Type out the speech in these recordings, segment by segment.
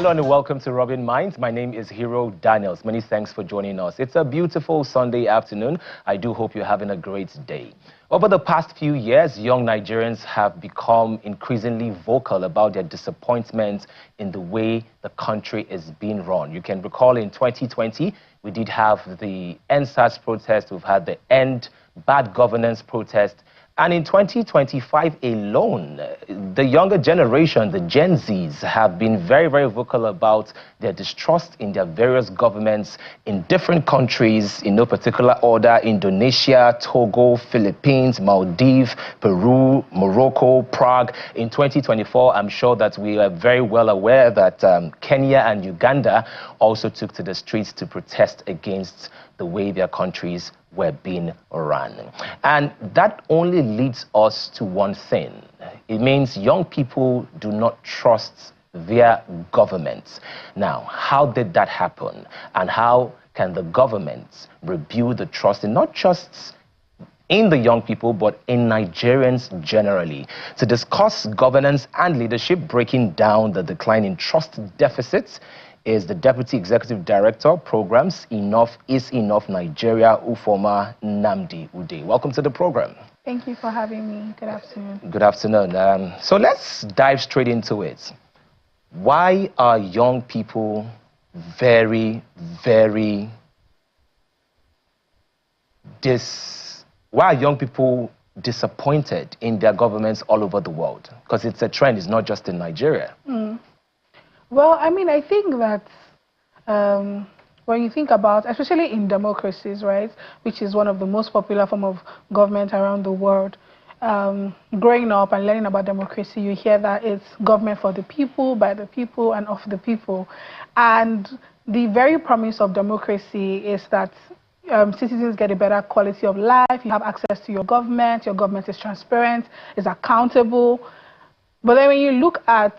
Hello and welcome to Robin Minds. My name is Hero Daniels. Many thanks for joining us. It's a beautiful Sunday afternoon. I do hope you're having a great day. Over the past few years, young Nigerians have become increasingly vocal about their disappointment in the way the country is being run. You can recall in 2020, we did have the NSAS protest, we've had the End Bad Governance protest, and in 2025 alone, the younger generation, the Gen Zs, have been very, very vocal about their distrust in their various governments in different countries, in no particular order: Indonesia, Togo, Philippines, Maldives, Peru, Morocco, Prague. In 2024, I'm sure that we are very well aware that Kenya and Uganda also took to the streets to protest against the way their countries were being run. And that only leads us to one thing. It means young people do not trust their governments. Now, how did that happen? And how can the government rebuild the trust in not just in the young people, but in Nigerians generally? To discuss governance and leadership, breaking down the decline in trust deficits, is the Deputy Executive Director, Programs, Enough is Enough Nigeria, Ufoma Nnamdi Ude. Welcome to the program. Thank you for having me. Good afternoon. Good afternoon. So let's dive straight into it. Why are young people why are young people disappointed in their governments all over the world? Because it's a trend, it's not just in Nigeria. Well, I mean, I think that when you think about, especially in democracies, right, which is one of the most popular form of government around the world, growing up and learning about democracy, you hear that it's government for the people, by the people, and of the people. And the very promise of democracy is that citizens get a better quality of life, you have access to your government is transparent, is accountable. But then when you look at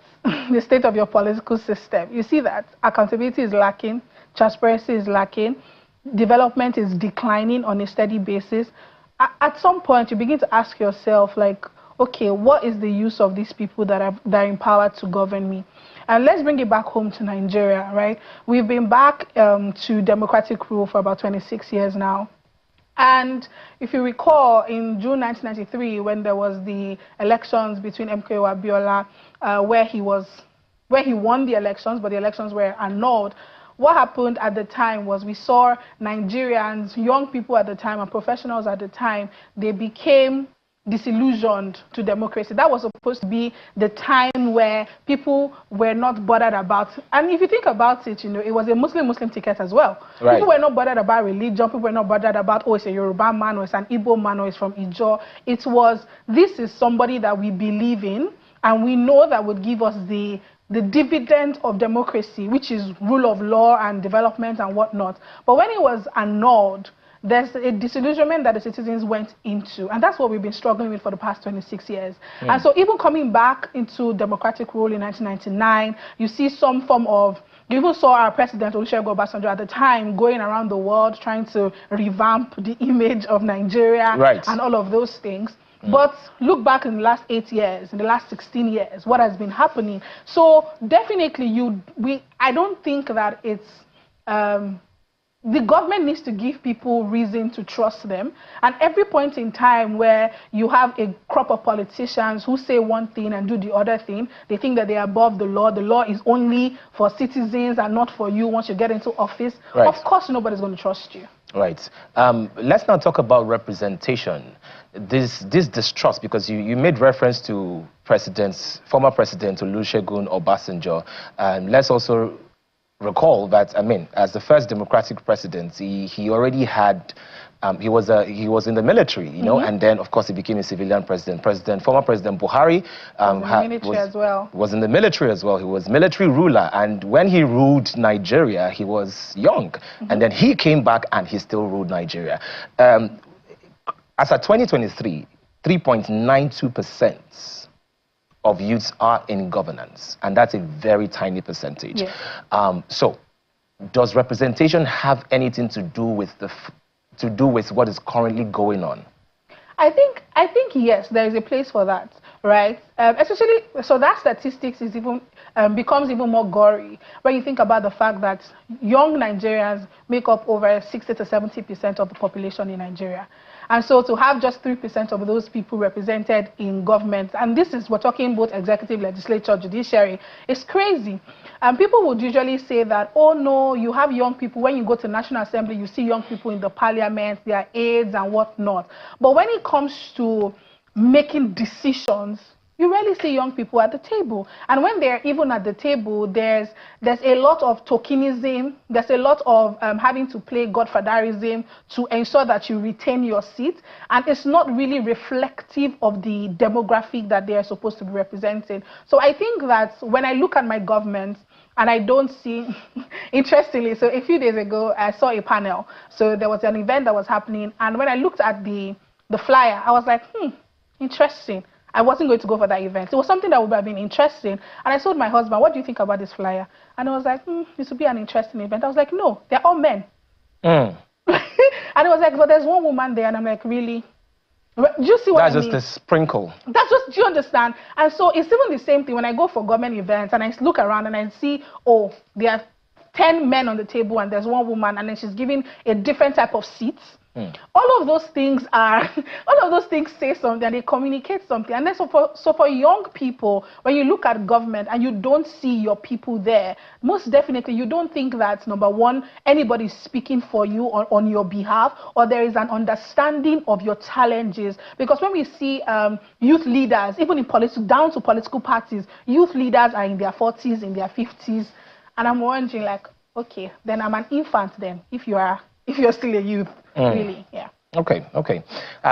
the state of your political system, you see that accountability is lacking, transparency is lacking, development is declining on a steady basis. At some point, you begin to ask yourself, like, okay, what is the use of these people that are empowered to govern me? And let's bring it back home to Nigeria, right? We've been back to democratic rule for about 26 years now. And if you recall, in June 1993, when there was the elections between MKO Abiola, where he won the elections, but the elections were annulled, what happened at the time was we saw Nigerians, young people at the time, and professionals at the time, they became disillusioned to democracy. That was supposed to be the time where people were not bothered about, and if you think about it, you know, it was a Muslim ticket as well. Right. People were not bothered about religion, people were not bothered about, oh, it's a Yoruba man, or it's an Igbo man, or it's from Ijo. It was, this is somebody that we believe in, and we know that would give us the dividend of democracy, which is rule of law and development and whatnot. But when it was annulled, there's a disillusionment that the citizens went into, and that's what we've been struggling with for the past 26 years. And so even coming back into democratic rule in 1999, you see some form of, you even saw our president, Olusegun Obasanjo, at the time going around the world trying to revamp the image of Nigeria, right, and all of those things. But look back in the last 8 years, in the last 16 years, what has been happening. So definitely I don't think that it's, the government needs to give people reason to trust them. And every point in time where you have a crop of politicians who say one thing and do the other thing, they think that they are above the law. The law is only for citizens and not for you once you get into office. Right. Of course, nobody's going to trust you. Right. Let's now talk about representation. This distrust, because you made reference to former President Olusegun Obasanjo. Let's also recall that, I mean, as the first democratic president, he already had, he was in the military, you know, and then of course he became a civilian president. Former President Buhari was in the military as well. He was military ruler, and when he ruled Nigeria, he was young, and then he came back and he still ruled Nigeria. As of 2023, 3.92% of youths are in governance, and that's a very tiny percentage. Yeah. So, does representation have anything to do with what is currently going on? I think yes, there is a place for that, right? Especially, so that statistics is even becomes even more gory when you think about the fact that young Nigerians make up over 60 to 70% of the population in Nigeria. And so to have just 3% of those people represented in government, and this is, we're talking both executive, legislature, judiciary, it's crazy. And people would usually say that, oh no, you have young people, when you go to National Assembly, you see young people in the parliament, their aides and whatnot. But when it comes to making decisions, you rarely see young people at the table. And when they're even at the table, there's a lot of tokenism, there's a lot of having to play godfatherism to ensure that you retain your seat. And it's not really reflective of the demographic that they are supposed to be representing. So I think that when I look at my government, and I don't see, interestingly, so a few days ago, I saw a panel. So there was an event that was happening. And when I looked at the flyer, I was like, interesting. I wasn't going to go for that event. It was something that would have been interesting. And I told my husband, what do you think about this flyer? And I was like, this would be an interesting event. I was like, no, they're all men. And it was like, but there's one woman there. And I'm like, really? Do you see what I mean? That's just a sprinkle. That's just, do you understand? And so it's even the same thing when I go for government events and I look around and I see, oh, there are 10 men on the table and there's one woman and then she's giving a different type of seats. All of those things say something and they communicate something. And then so for young people, when you look at government and you don't see your people there, most definitely you don't think that, number one, anybody is speaking for you on your behalf, or there is an understanding of your challenges. Because when we see youth leaders, even in down to political parties, youth leaders are in their 40s, in their 50s. And I'm wondering, like, okay, then I'm an infant then, if you're still a youth. Really, yeah. Okay.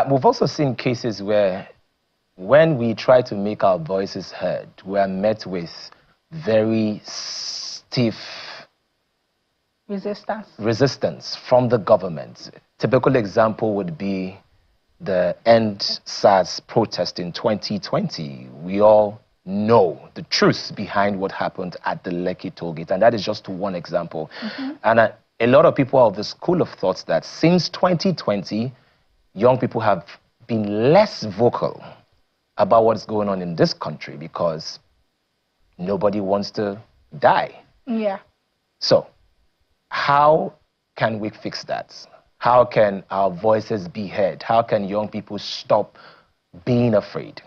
We've also seen cases where when we try to make our voices heard, we are met with very stiff resistance from the government. Typical example would be the End SARS protest in 2020. We all know the truth behind what happened at the Lekki toll gate, and that is just one example. And a lot of people are of the school of thought that since 2020, young people have been less vocal about what's going on in this country because nobody wants to die. Yeah. So how can we fix that? How can our voices be heard? How can young people stop being afraid?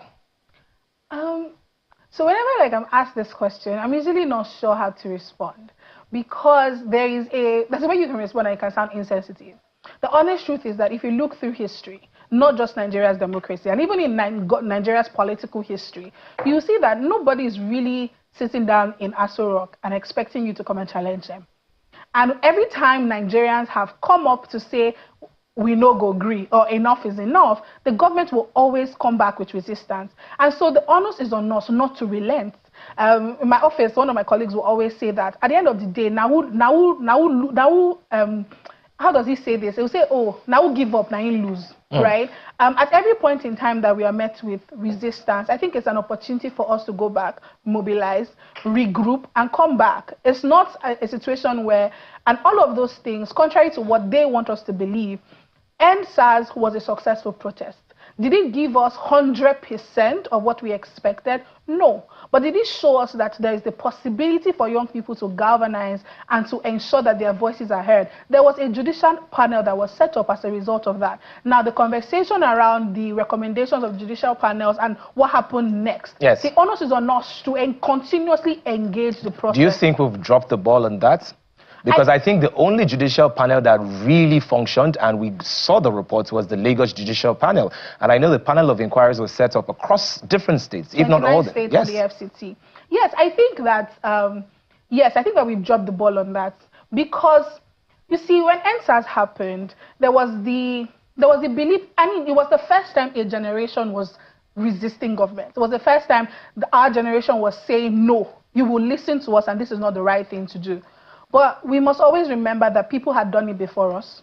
So whenever I'm asked this question, I'm usually not sure how to respond. Because there's a way you can respond and it can sound insensitive. The honest truth is that if you look through history, not just Nigeria's democracy, and even in Nigeria's political history, you see that nobody is really sitting down in Aso Rock and expecting you to come and challenge them. And every time Nigerians have come up to say, we no go agree, or enough is enough, the government will always come back with resistance. And so the onus is on us not to relent. In my office, one of my colleagues will always say that at the end of the day, how does he say this? He'll say, oh, now we'll give up, now you lose, right? At every point in time that we are met with resistance, I think it's an opportunity for us to go back, mobilize, regroup, and come back. It's not a situation where, and all of those things, contrary to what they want us to believe, End SARS was a successful protest. Did it give us 100% of what we expected? No. But did it show us that there is the possibility for young people to galvanize and to ensure that their voices are heard? There was a judicial panel that was set up as a result of that. Now, the conversation around the recommendations of judicial panels and what happened next, yes, the onus is on us to continuously engage the process. Do you think we've dropped the ball on that? Because I think the only judicial panel that really functioned, and we saw the reports, was the Lagos Judicial Panel. And I know the panel of inquiries was set up across different states, if not all of them. Yes. The FCT. Yes, I think that we've dropped the ball on that. Because, you see, when NSAS happened, there was the belief, I mean, it was the first time a generation was resisting government. It was the first time our generation was saying, no, you will listen to us and this is not the right thing to do. But we must always remember that people had done it before us.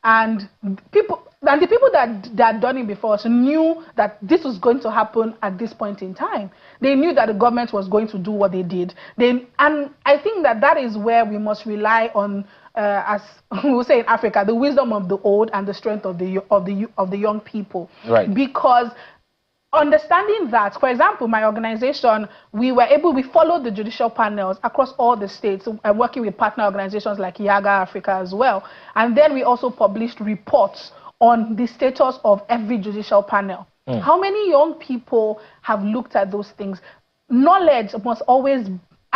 And the people that had done it before us knew that this was going to happen at this point in time. They knew that the government was going to do what they did. And I think that is where we must rely on, as we will say in Africa, the wisdom of the old and the strength of the young people. Right. Because understanding that, for example, my organization, we followed the judicial panels across all the states, working with partner organizations like Yaga Africa as well. And then we also published reports on the status of every judicial panel. How many young people have looked at those things?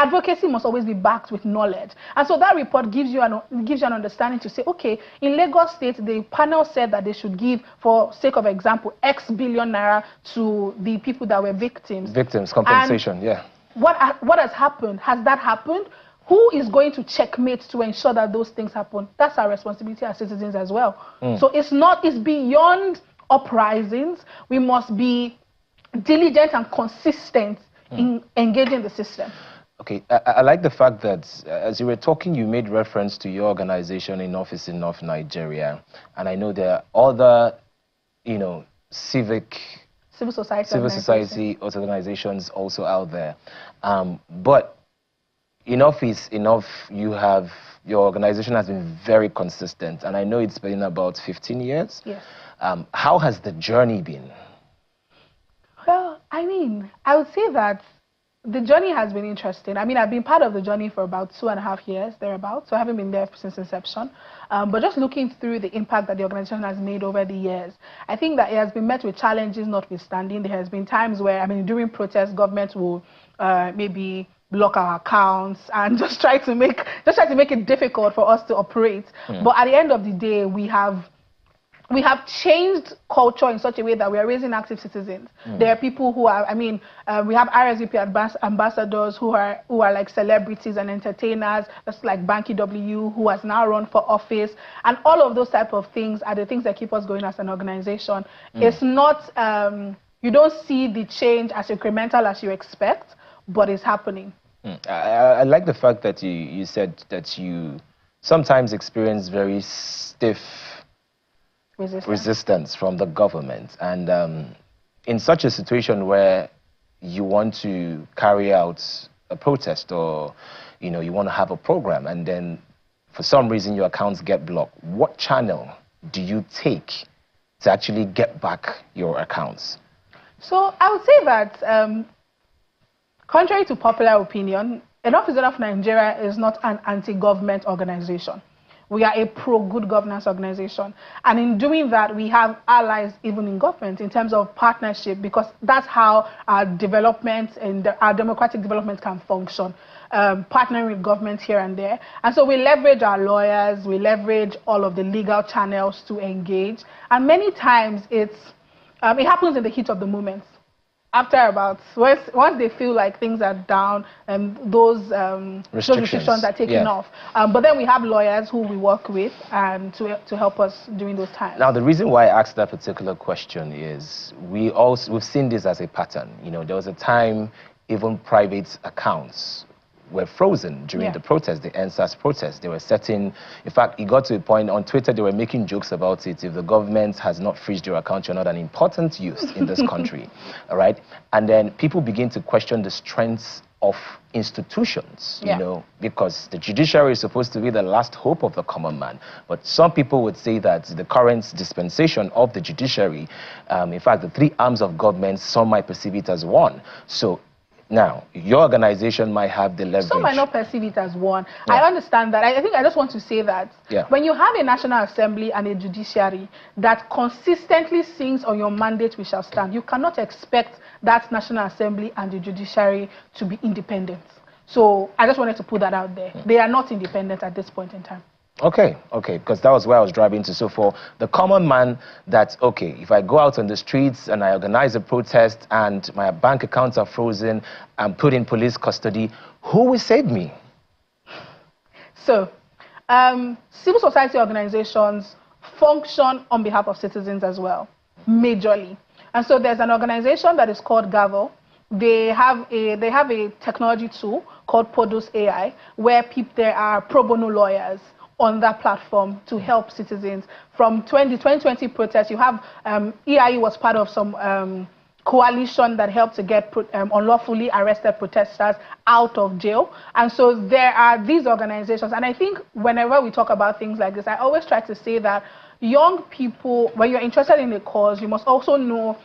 Advocacy must always be backed with knowledge. And so that report gives you an understanding to say, okay, in Lagos State, the panel said that they should give, for sake of example, X billion naira to the people that were victims. Victims, compensation, and yeah. What has happened? Has that happened? Who is going to checkmate to ensure that those things happen? That's our responsibility as citizens as well. So it's beyond uprisings. We must be diligent and consistent in engaging the system. Okay, I like the fact that as you were talking, you made reference to your organization in office in North Nigeria, and I know there are other, civil society organizations also out there. But enough is enough. Your organization has been very consistent, and I know it's been about 15 years. Yes. How has the journey been? Well, I would say that the journey has been interesting. I've been part of the journey for about 2.5 years, thereabouts, so I haven't been there since inception. But just looking through the impact that the organization has made over the years, I think that it has been met with challenges notwithstanding. There has been times where, during protests, government will maybe block our accounts and just try to make it difficult for us to operate. But at the end of the day, we have changed culture in such a way that we are raising active citizens. There are people who are, we have RSVP ambassadors who are like celebrities and entertainers, just like Banky W, who has now run for office. And all of those type of things are the things that keep us going as an organization. It's not, you don't see the change as incremental as you expect, but it's happening. I like the fact that you said that you sometimes experience very stiff resistance from the government, and in such a situation where you want to carry out a protest, or you want to have a program, and then for some reason your accounts get blocked, what channel do you take to actually get back your accounts? So I would say that contrary to popular opinion, Enough is Enough Nigeria is not an anti-government organization. We are a pro-good governance organization. And in doing that, we have allies even in government in terms of partnership, because that's how our development and our democratic development can function, partnering with government here and there. And so we leverage our lawyers, we leverage all of the legal channels to engage. And many times it happens in the heat of the moment. After once they feel like things are down and those restrictions are taken off. But then we have lawyers who we work with and to help us during those times. Now, the reason why I asked that particular question is we've seen this as a pattern. There was a time even private accounts were frozen during the protest, the NSAS protest. They were in fact, it got to a point on Twitter, they were making jokes about it. If the government has not freezed your account, you're not an important use in this country, all right? And then people begin to question the strengths of institutions, because the judiciary is supposed to be the last hope of the common man. But some people would say that the current dispensation of the judiciary, in fact, the three arms of government, some might perceive it as one. So now, your organization might have the leverage. Some might not perceive it as one. I understand that. I think I just want to say that when you have a National Assembly and a judiciary that consistently sings on your mandate, we shall stand, you cannot expect that National Assembly and the judiciary to be independent. So I just wanted to put that out there. They are not independent at this point in time. Okay, because that was where I was driving to. So for the common man, if I go out on the streets and I organize a protest and my bank accounts are frozen and put in police custody, who will save me? So, civil society organizations function on behalf of citizens as well, majorly. And so there's an organization that is called Govt. They have a technology tool called EiE, where there are pro bono lawyers on that platform to help citizens. From 2020 protests, you have EiE was part of some coalition that helped to get unlawfully arrested protesters out of jail. And so there are these organizations. And I think whenever we talk about things like this, I always try to say that young people, when you're interested in a cause, you must also know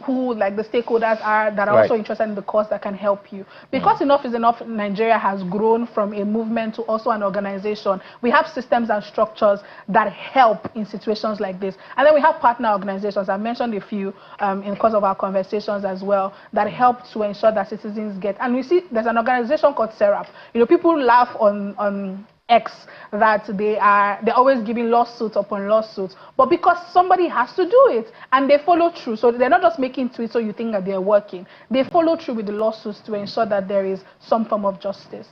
who like the stakeholders are that are Right. also interested in the cause that can help you. Because Enough is Enough Nigeria has grown from a movement to also an organization. We have systems and structures that help in situations like this. And then we have partner organizations. I mentioned a few in the course of our conversations as well that help to ensure that citizens get. And we see there's an organization called SERAP. You know, people laugh on X that they're always giving lawsuits upon lawsuits, but because somebody has to do it and they follow through. So they're not just making tweets so you think that they're working. They follow through with the lawsuits to ensure that there is some form of justice.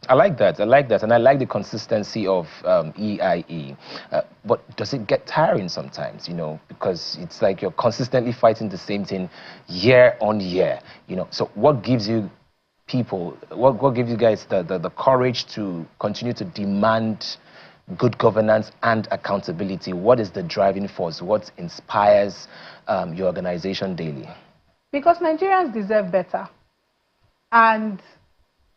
I like that, and I like the consistency of EiE. But does it get tiring sometimes, you know, because it's like you're consistently fighting the same thing year on year, you know? So what gives you people, what gives you guys the courage to continue to demand good governance and accountability? What is the driving force? What inspires your organization daily? Because Nigerians deserve better. And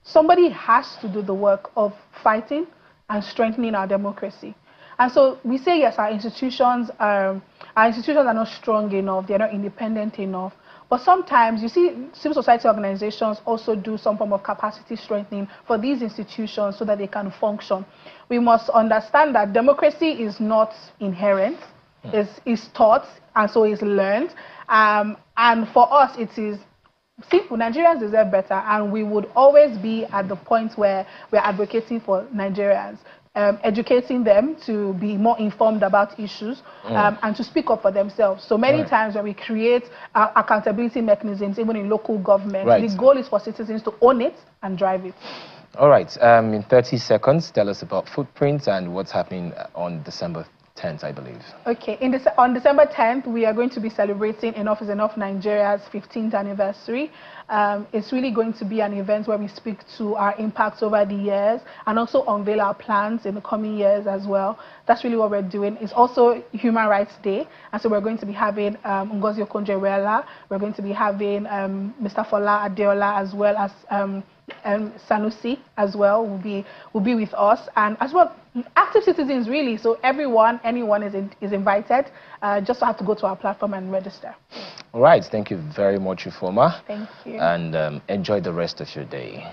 somebody has to do the work of fighting and strengthening our democracy. And so we say, yes, our institutions are not strong enough, they're not independent enough. But sometimes you see civil society organizations also do some form of capacity strengthening for these institutions so that they can function. We must understand that democracy is not inherent, it's taught and so is learned. And for us, it is simple. Nigerians deserve better, and we would always be at the point where we're advocating for Nigerians. Educating them to be more informed about issues and to speak up for themselves. So many times when we create accountability mechanisms, even in local government, the goal is for citizens to own it and drive it. All right. In 30 seconds, tell us about Footprints and what's happening on December 10th, I believe. Okay. On December 10th, we are going to be celebrating Enough is Enough Nigeria's 15th anniversary. It's really going to be an event where we speak to our impacts over the years and also unveil our plans in the coming years as well. That's really what we're doing. It's also Human Rights Day, and so we're going to be having Ngozi Okonjo-Iweala. We're going to be having Mr. Fola Adeola, as well as Sanusi as well will be with us, and as well active citizens really. So anyone is invited. Just have to go to our platform and register. All right, thank you very much, Ufoma. Thank you. And enjoy the rest of your day.